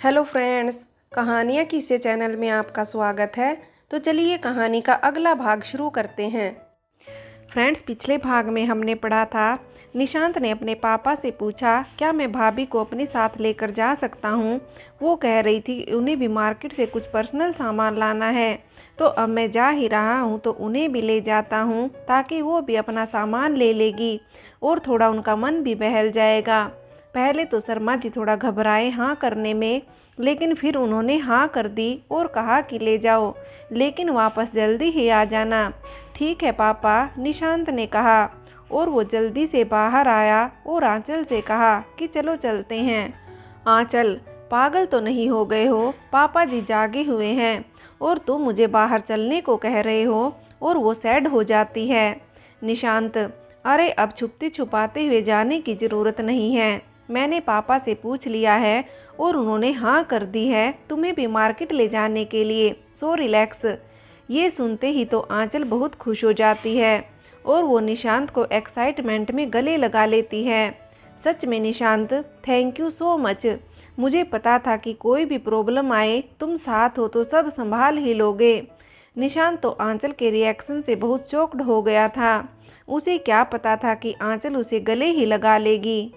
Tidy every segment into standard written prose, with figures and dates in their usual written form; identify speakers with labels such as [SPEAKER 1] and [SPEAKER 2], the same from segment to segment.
[SPEAKER 1] Hello friends, कहानियाँ किस्से channel में आपका स्वागत है। तो चलिए कहानी का अगला भाग शुरू करते हैं। फ्रेंड्स, पिछले भाग में हमने पढ़ा था, निशांत ने अपने पापा से पूछा क्या मैं भाभी को अपने साथ लेकर जा सकता हूँ। वो कह रही थी उन्हें भी मार्केट से कुछ पर्सनल सामान लाना है, तो अब मैं जा ही रहा हूँ तो उन्हें भी ले जाता हूँ ताकि वो भी अपना सामान ले लेगी और थोड़ा उनका मन भी बहल जाएगा। पहले तो शर्मा जी थोड़ा घबराए हाँ करने में, लेकिन फिर उन्होंने हाँ कर दी और कहा कि ले जाओ, लेकिन वापस जल्दी ही आ जाना। ठीक है पापा, निशांत ने कहा और वो जल्दी से बाहर आया और आंचल से कहा कि चलो चलते हैं। आंचल, पागल तो नहीं हो गए हो? पापा जी जागे हुए हैं और तुम मुझे बाहर चलने को कह रहे हो और वो सैड हो जाती है। निशांत, अरे अब छुपते छुपाते हुए जाने की ज़रूरत नहीं है। मैंने पापा से पूछ लिया है और उन्होंने हाँ कर दी है तुम्हें भी मार्केट ले जाने के लिए, सो रिलैक्स। ये सुनते ही तो आंचल बहुत खुश हो जाती है और वो निशांत को एक्साइटमेंट में गले लगा लेती है। सच में Nishant, thank you so much. मुझे पता था कि कोई भी प्रॉब्लम आए तुम साथ हो तो सब संभाल ही लोगे। निशांत तो आंचल के रिएक्शन से बहुत शॉक्ड हो गया था। उसे क्या पता था कि आंचल उसे गले ही लगा लेगी,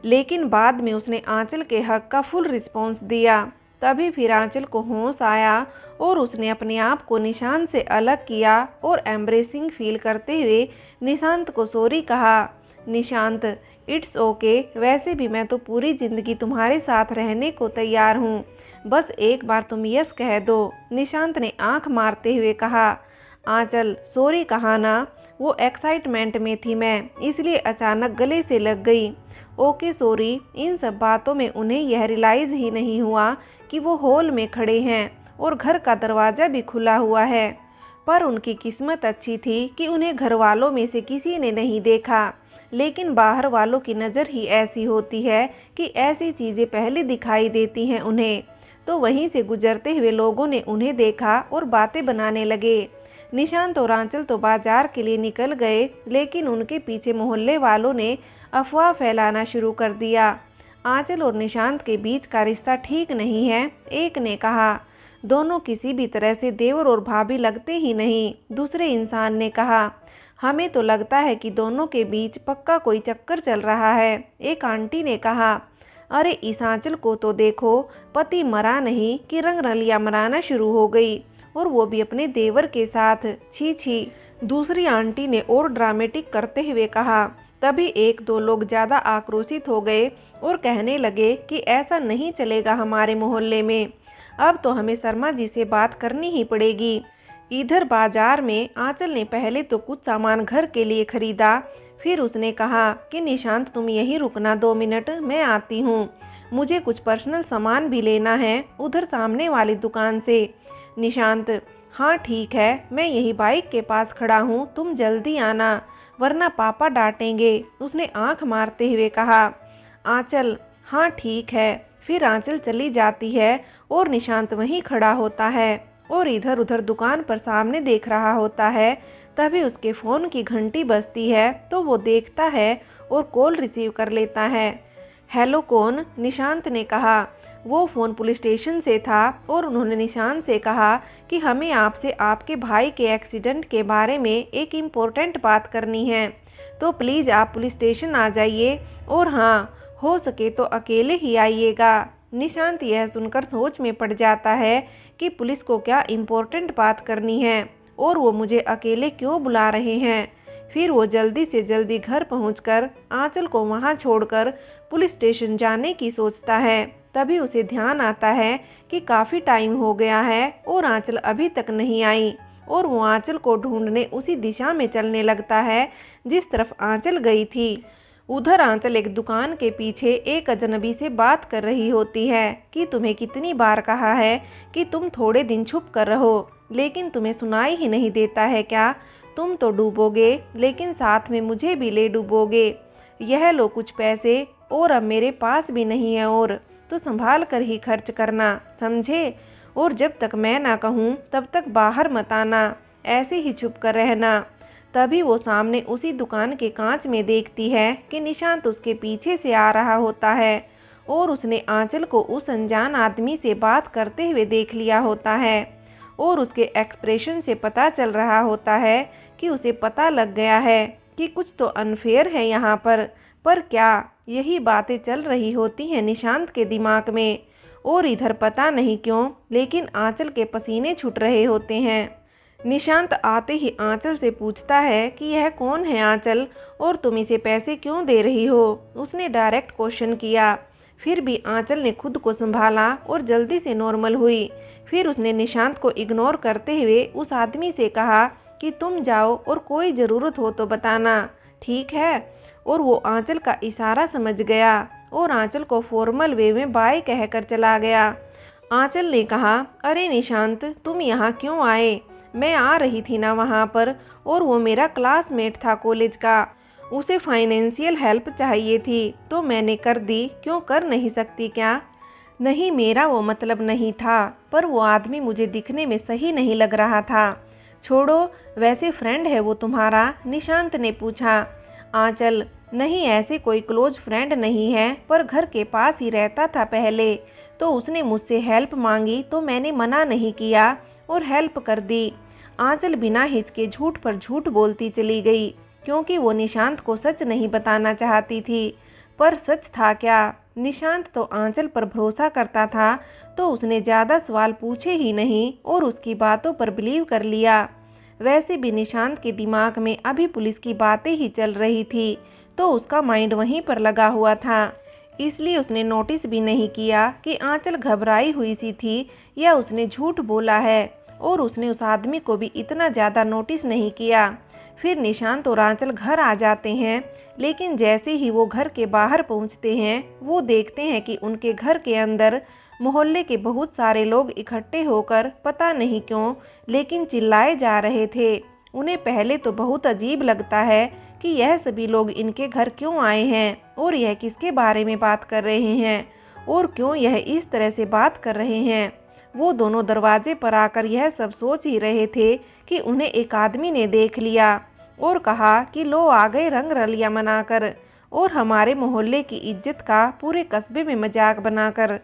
[SPEAKER 1] लेकिन बाद में उसने आंचल के हक का फुल रिस्पॉन्स दिया। तभी फिर आंचल को होश आया और उसने अपने आप को निशांत से अलग किया और एम्ब्रेसिंग फील करते हुए निशांत को सॉरी कहा। निशांत, इट्स ओके, वैसे भी मैं तो पूरी ज़िंदगी तुम्हारे साथ रहने को तैयार हूँ, बस एक बार तुम यस कह दो, निशांत ने आंख मारते हुए कहा। आंचल, सॉरी कहा ना, वो एक्साइटमेंट में थी मैं, इसलिए अचानक गले से लग गई। Okay sorry. इन सब बातों में उन्हें यह रियलाइज़ ही नहीं हुआ कि वो हॉल में खड़े हैं और घर का दरवाज़ा भी खुला हुआ है। पर उनकी किस्मत अच्छी थी कि उन्हें घर वालों में से किसी ने नहीं देखा, लेकिन बाहर वालों की नज़र ही ऐसी होती है कि ऐसी चीज़ें पहले दिखाई देती हैं उन्हें। तो वहीं से गुजरते हुए लोगों ने उन्हें देखा और बातें बनाने लगे। निशांत और आंचल तो बाजार के लिए निकल गए, लेकिन उनके पीछे मोहल्ले वालों ने अफवाह फैलाना शुरू कर दिया। आंचल और निशांत के बीच का रिश्ता ठीक नहीं है, एक ने कहा। दोनों किसी भी तरह से देवर और भाभी लगते ही नहीं, दूसरे इंसान ने कहा। हमें तो लगता है कि दोनों के बीच पक्का कोई चक्कर चल रहा है, एक आंटी ने कहा। अरे इस आंचल को तो देखो, पति मरा नहीं कि रंग रलियां मनाना शुरू हो गई, और वो भी अपने देवर के साथ। छी छी, दूसरी आंटी ने और ड्रामेटिक करते हुए कहा। तभी एक दो लोग ज़्यादा आक्रोशित हो गए और कहने लगे कि ऐसा नहीं चलेगा हमारे मोहल्ले में, अब तो हमें शर्मा जी से बात करनी ही पड़ेगी। इधर बाजार में आंचल ने पहले तो कुछ सामान घर के लिए खरीदा, फिर उसने कहा कि निशांत तुम यहीं रुकना 2 मिनट, मैं आती हूँ, मुझे कुछ पर्सनल सामान भी लेना है उधर सामने वाली दुकान से। निशांत, हाँ ठीक है, मैं यही बाइक के पास खड़ा हूँ, तुम जल्दी आना वरना पापा डांटेंगे, उसने आंख मारते हुए कहा। आंचल, हाँ ठीक है। फिर आंचल चली जाती है और निशांत वहीं खड़ा होता है और इधर उधर दुकान पर सामने देख रहा होता है। तभी उसके फ़ोन की घंटी बजती है तो वो देखता है और कॉल रिसीव कर लेता है। हेलो कौन? निशांत ने कहा। वो फ़ोन पुलिस स्टेशन से था और उन्होंने निशांत से कहा कि हमें आपसे आपके भाई के एक्सीडेंट के बारे में एक इम्पोर्टेंट बात करनी है, तो प्लीज़ आप पुलिस स्टेशन आ जाइए और हाँ, हो सके तो अकेले ही आइएगा। निशांत यह सुनकर सोच में पड़ जाता है कि पुलिस को क्या इम्पोर्टेंट बात करनी है और वो मुझे अकेले क्यों बुला रहे हैं। फिर वो जल्दी से जल्दी घर पहुंचकर आंचल को वहां छोड़कर पुलिस स्टेशन जाने की सोचता है। तभी उसे ध्यान आता है कि काफ़ी टाइम हो गया है और आंचल अभी तक नहीं आई, और वो आंचल को ढूंढने उसी दिशा में चलने लगता है जिस तरफ आंचल गई थी। उधर आंचल एक दुकान के पीछे एक अजनबी से बात कर रही होती है कि तुम्हें कितनी बार कहा है कि तुम थोड़े दिन छुप कर रहो, लेकिन तुम्हें सुनाई ही नहीं देता है क्या? तुम तो डूबोगे, लेकिन साथ में मुझे भी ले डूबोगे। यह लो कुछ पैसे, और अब मेरे पास भी नहीं है, और तो संभाल कर ही खर्च करना, समझे? और जब तक मैं ना कहूँ तब तक बाहर मत आना, ऐसे ही छुप कर रहना। तभी वो सामने उसी दुकान के कांच में देखती है कि निशांत उसके पीछे से आ रहा होता है और उसने आंचल को उस अनजान आदमी से बात करते हुए देख लिया होता है और उसके एक्सप्रेशन से पता चल रहा होता है कि उसे पता लग गया है कि कुछ तो अनफेयर है यहाँ पर क्या? यही बातें चल रही होती हैं निशांत के दिमाग में। और इधर पता नहीं क्यों लेकिन आंचल के पसीने छूट रहे होते हैं। निशांत आते ही आंचल से पूछता है कि यह कौन है आंचल, और तुम इसे पैसे क्यों दे रही हो? उसने डायरेक्ट क्वेश्चन किया। फिर भी आंचल ने खुद को संभाला और जल्दी से नॉर्मल हुई। फिर उसने निशांत को इग्नोर करते हुए उस आदमी से कहा कि तुम जाओ और कोई ज़रूरत हो तो बताना, ठीक है? और वो आंचल का इशारा समझ गया और आंचल को फॉर्मल वे में बाय कहकर चला गया। आंचल ने कहा, अरे निशांत, तुम यहाँ क्यों आए? मैं आ रही थी ना वहाँ पर, और वो मेरा क्लासमेट था कॉलेज का। उसे फाइनेंशियल हेल्प चाहिए थी तो मैंने कर दी, क्यों कर नहीं सकती क्या? नहीं, मेरा वो मतलब नहीं था, पर वो आदमी मुझे दिखने में सही नहीं लग रहा था। छोड़ो, वैसे फ्रेंड है वो तुम्हारा? निशांत ने पूछा। आंचल, नहीं, ऐसे कोई क्लोज फ्रेंड नहीं है, पर घर के पास ही रहता था पहले, तो उसने मुझसे हेल्प मांगी तो मैंने मना नहीं किया और हेल्प कर दी। आंचल बिना हिचके झूठ पर झूठ बोलती चली गई, क्योंकि वो निशांत को सच नहीं बताना चाहती थी। पर सच था क्या? निशांत तो आंचल पर भरोसा करता था, तो उसने ज़्यादा सवाल पूछे ही नहीं और उसकी बातों पर बिलीव कर लिया। वैसे भी निशांत के दिमाग में अभी पुलिस की बातें ही चल रही थी, तो उसका माइंड वहीं पर लगा हुआ था। इसलिए उसने नोटिस भी नहीं किया कि आंचल घबराई हुई सी थी या उसने झूठ बोला है, और उसने उस आदमी को भी इतना ज़्यादा नोटिस नहीं किया। फिर निशांत और आंचल घर आ जाते हैं, लेकिन जैसे ही वो घर के बाहर पहुंचते हैं, वो देखते हैं कि उनके घर के अंदर मोहल्ले के बहुत सारे लोग इकट्ठे होकर पता नहीं क्यों लेकिन चिल्लाए जा रहे थे। उन्हें पहले तो बहुत अजीब लगता है कि यह सभी लोग इनके घर क्यों आए हैं और यह किसके बारे में बात कर रहे हैं और क्यों यह इस तरह से बात कर रहे हैं। वो दोनों दरवाजे पर आकर यह सब सोच ही रहे थे कि उन्हें एक आदमी ने देख लिया और कहा कि लो आ गए रंग रलियां मनाकर और हमारे मोहल्ले की इज्जत का पूरे कस्बे में मजाक बनाकर।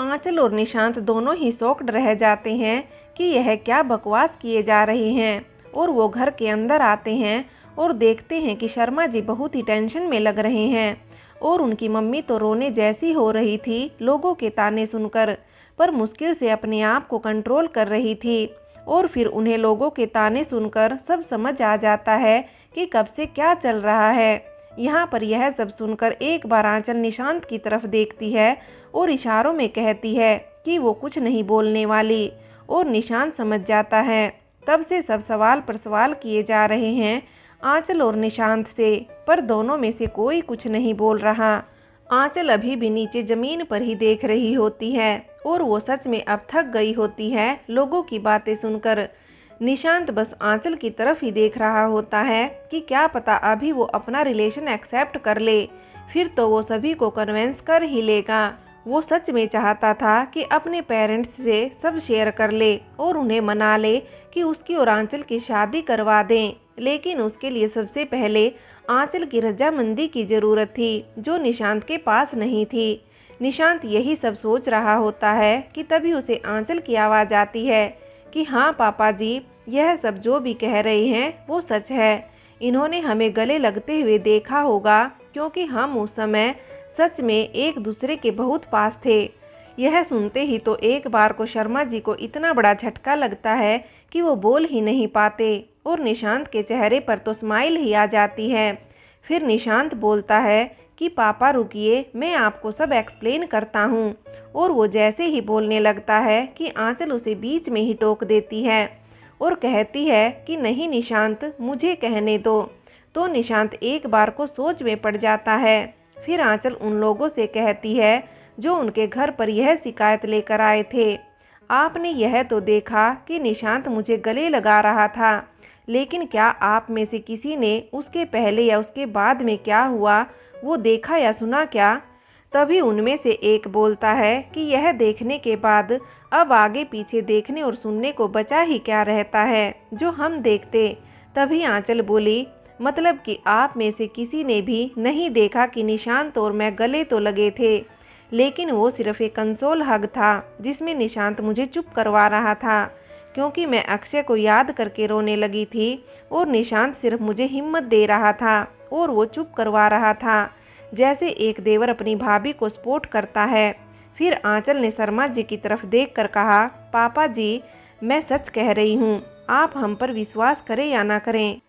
[SPEAKER 1] आंचल और निशांत दोनों ही शॉक्ड रह जाते हैं कि यह क्या बकवास किए जा रहे हैं, और वो घर के अंदर आते हैं और देखते हैं कि शर्मा जी बहुत ही टेंशन में लग रहे हैं और उनकी मम्मी तो रोने जैसी हो रही थी लोगों के ताने सुनकर, पर मुश्किल से अपने आप को कंट्रोल कर रही थी। और फिर उन्हें लोगों के ताने सुनकर सब समझ आ जाता है कि कब से क्या चल रहा है। यहाँ पर यह सब सुनकर एक बार आंचल निशांत की तरफ देखती है और इशारों में कहती है कि वो कुछ नहीं बोलने वाली, और निशांत समझ जाता है। तब से सब सवाल पर सवाल किए जा रहे हैं आंचल और निशांत से, पर दोनों में से कोई कुछ नहीं बोल रहा। आंचल अभी भी नीचे ज़मीन पर ही देख रही होती है और वो सच में अब थक गई होती है लोगों की बातें सुनकर। निशांत बस आंचल की तरफ ही देख रहा होता है कि क्या पता अभी वो अपना रिलेशन एक्सेप्ट कर ले, फिर तो वो सभी को कन्विंस कर ही लेगा। वो सच में चाहता था कि अपने पेरेंट्स से सब शेयर कर ले और उन्हें मना ले कि उसकी और आंचल की शादी करवा दें, लेकिन उसके लिए सबसे पहले आंचल की रजामंदी की ज़रूरत थी, जो निशांत के पास नहीं थी। निशांत यही सब सोच रहा होता है कि तभी उसे आंचल की आवाज़ आती है कि हाँ पापा जी, यह सब जो भी कह रहे हैं वो सच है। इन्होंने हमें गले लगते हुए देखा होगा, क्योंकि हम उस समय सच में एक दूसरे के बहुत पास थे। यह सुनते ही तो एक बार को शर्मा जी को इतना बड़ा झटका लगता है कि वो बोल ही नहीं पाते और निशांत के चेहरे पर तो स्माइल ही आ जाती है। फिर निशांत बोलता है कि पापा रुकिए, मैं आपको सब एक्सप्लेन करता हूँ। और वो जैसे ही बोलने लगता है कि आंचल उसे बीच में ही टोक देती है और कहती है कि नहीं निशांत, मुझे कहने दो। तो निशांत एक बार को सोच में पड़ जाता है। फिर आंचल उन लोगों से कहती है जो उनके घर पर यह शिकायत लेकर आए थे, आपने यह तो देखा कि निशांत मुझे गले लगा रहा था, लेकिन क्या आप में से किसी ने उसके पहले या उसके बाद में क्या हुआ वो देखा या सुना क्या? तभी उनमें से एक बोलता है कि यह देखने के बाद अब आगे पीछे देखने और सुनने को बचा ही क्या रहता है जो हम देखते। तभी आंचल बोली, मतलब कि आप में से किसी ने भी नहीं देखा कि निशांत और मैं गले तो लगे थे, लेकिन वो सिर्फ एक कंसोल हग था जिसमें निशांत मुझे चुप करवा रहा था, क्योंकि मैं अक्षय को याद करके रोने लगी थी और निशांत सिर्फ मुझे हिम्मत दे रहा था और वो चुप करवा रहा था, जैसे एक देवर अपनी भाभी को सपोर्ट करता है। फिर आंचल ने शर्मा जी की तरफ देखकर कहा, पापा जी, मैं सच कह रही हूँ, आप हम पर विश्वास करें या ना करें,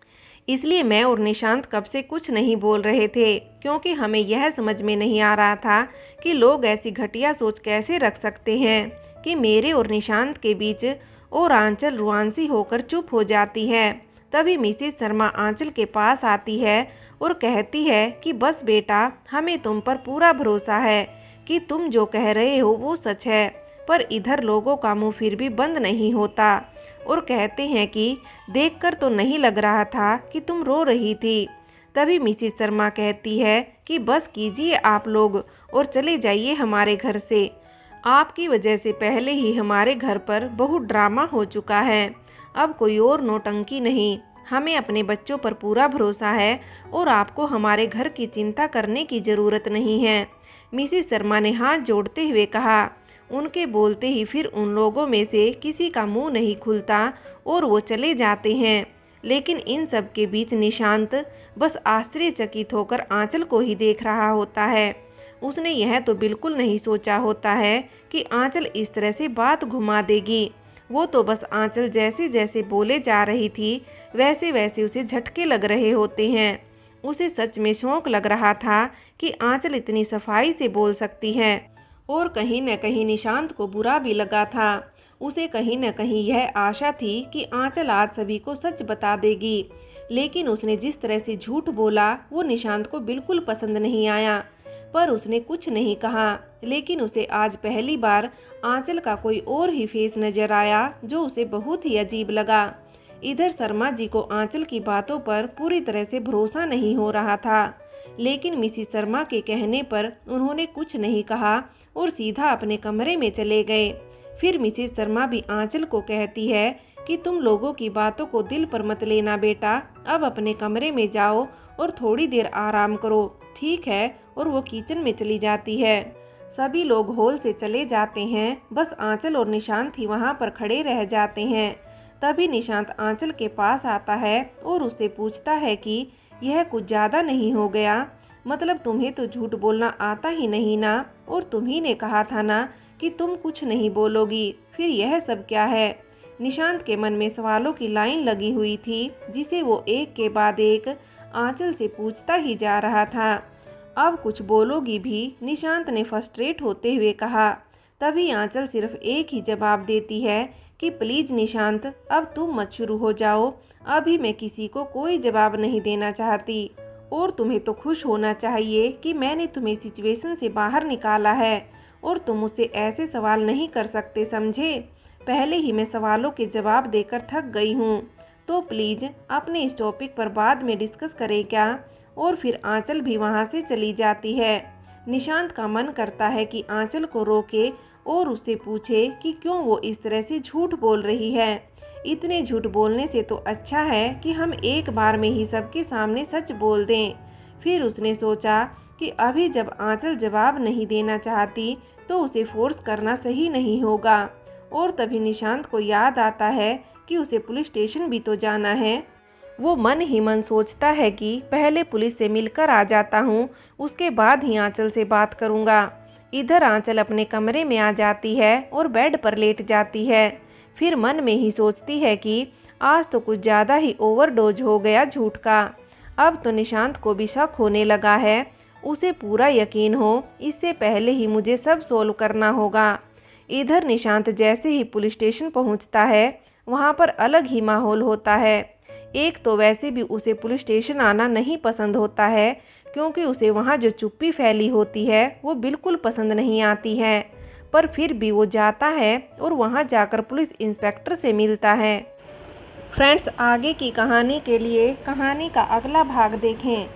[SPEAKER 1] इसलिए मैं और निशांत कब से कुछ नहीं बोल रहे थे, क्योंकि हमें यह समझ में नहीं आ रहा था कि लोग ऐसी घटिया सोच कैसे रख सकते हैं कि मेरे और निशांत के बीच, और आंचल रुआंसी होकर चुप हो जाती है। तभी मिसेस शर्मा आंचल के पास आती है और कहती है कि बस बेटा, हमें तुम पर पूरा भरोसा है कि तुम जो कह रहे हो वो सच है। पर इधर लोगों का मुंह फिर भी बंद नहीं होता और कहते हैं कि देखकर तो नहीं लग रहा था कि तुम रो रही थी। तभी मिसेस शर्मा कहती है कि बस कीजिए आप लोग और चले जाइए हमारे घर से। आपकी वजह से पहले ही हमारे घर पर बहुत ड्रामा हो चुका है, अब कोई और नौटंकी नहीं। हमें अपने बच्चों पर पूरा भरोसा है और आपको हमारे घर की चिंता करने की ज़रूरत नहीं है। मिसेस शर्मा ने हाथ जोड़ते हुए कहा। उनके बोलते ही फिर उन लोगों में से किसी का मुंह नहीं खुलता और वो चले जाते हैं। लेकिन इन सब के बीच निशांत बस आश्चर्यचकित होकर आंचल को ही देख रहा होता है। उसने यह तो बिल्कुल नहीं सोचा होता है कि आंचल इस तरह से बात घुमा देगी। वो तो बस आंचल जैसे जैसे बोले जा रही थी वैसे वैसे उसे झटके लग रहे होते हैं। उसे सच में शौक लग रहा था कि आंचल इतनी सफाई से बोल सकती है, और कहीं न कहीं निशांत को बुरा भी लगा था। उसे कहीं न कहीं यह आशा थी कि आंचल आज सभी को सच बता देगी, लेकिन उसने जिस तरह से झूठ बोला वो निशांत को बिल्कुल पसंद नहीं आया। पर उसने कुछ नहीं कहा, लेकिन उसे आज पहली बार आंचल का कोई और ही फेस नजर आया जो उसे बहुत ही अजीब लगा। इधर शर्मा जी को आंचल की बातों पर पूरी तरह से भरोसा नहीं हो रहा था, लेकिन मिसेस शर्मा के कहने पर उन्होंने कुछ नहीं कहा और सीधा अपने कमरे में चले गए। फिर मिसेस शर्मा भी आंचल को कहती है कि तुम लोगों की बातों को दिल पर मत लेना बेटा, अब अपने कमरे में जाओ और थोड़ी देर आराम करो, ठीक है। और वो किचन में चली जाती है। सभी लोग हॉल से चले जाते हैं, बस आंचल और निशांत ही वहाँ पर खड़े रह जाते हैं। तभी निशांत आंचल के पास आता है और उससे पूछता है कि यह कुछ ज़्यादा नहीं हो गया, मतलब तुम्हें तो झूठ बोलना आता ही नहीं ना, और तुम्ही ने कहा था ना कि तुम कुछ नहीं बोलोगी, फिर यह सब क्या है। निशांत के मन में सवालों की लाइन लगी हुई थी जिसे वो एक के बाद एक आंचल से पूछता ही जा रहा था। अब कुछ बोलोगी भी, निशांत ने फ्रस्ट्रेट होते हुए कहा। तभी आंचल सिर्फ एक ही जवाब देती है कि प्लीज़ निशांत, अब तुम मत शुरू हो जाओ, अभी मैं किसी को कोई जवाब नहीं देना चाहती, और तुम्हें तो खुश होना चाहिए कि मैंने तुम्हें सिचुएशन से बाहर निकाला है और तुम मुझसे ऐसे सवाल नहीं कर सकते, समझे। पहले ही मैं सवालों के जवाब देकर थक गई हूँ, तो प्लीज़ अपने इस टॉपिक पर बाद में डिस्कस करें क्या। और फिर आंचल भी वहाँ से चली जाती है। निशांत का मन करता है कि आंचल को रोके और उससे पूछे कि क्यों वो इस तरह से झूठ बोल रही है। इतने झूठ बोलने से तो अच्छा है कि हम एक बार में ही सबके सामने सच बोल दें। फिर उसने सोचा कि अभी जब आंचल जवाब नहीं देना चाहती तो उसे फोर्स करना सही नहीं होगा। और तभी निशांत को याद आता है कि उसे पुलिस स्टेशन भी तो जाना है। वो मन ही मन सोचता है कि पहले पुलिस से मिलकर आ जाता हूँ, उसके बाद ही आंचल से बात करूँगा। इधर आंचल अपने कमरे में आ जाती है और बेड पर लेट जाती है। फिर मन में ही सोचती है कि आज तो कुछ ज़्यादा ही ओवरडोज हो गया झूठ का। अब तो निशांत को भी शक होने लगा है, उसे पूरा यकीन हो, इससे पहले ही मुझे सब सोल्व करना होगा। इधर निशांत जैसे ही पुलिस स्टेशन पहुँचता है, वहाँ पर अलग ही माहौल होता है। एक तो वैसे भी उसे पुलिस स्टेशन आना नहीं पसंद होता है, क्योंकि उसे वहाँ जो चुप्पी फैली होती है वो बिल्कुल पसंद नहीं आती है। पर फिर भी वो जाता है और वहाँ जाकर पुलिस इंस्पेक्टर से मिलता है। फ्रेंड्स, आगे की कहानी के लिए कहानी का अगला भाग देखें।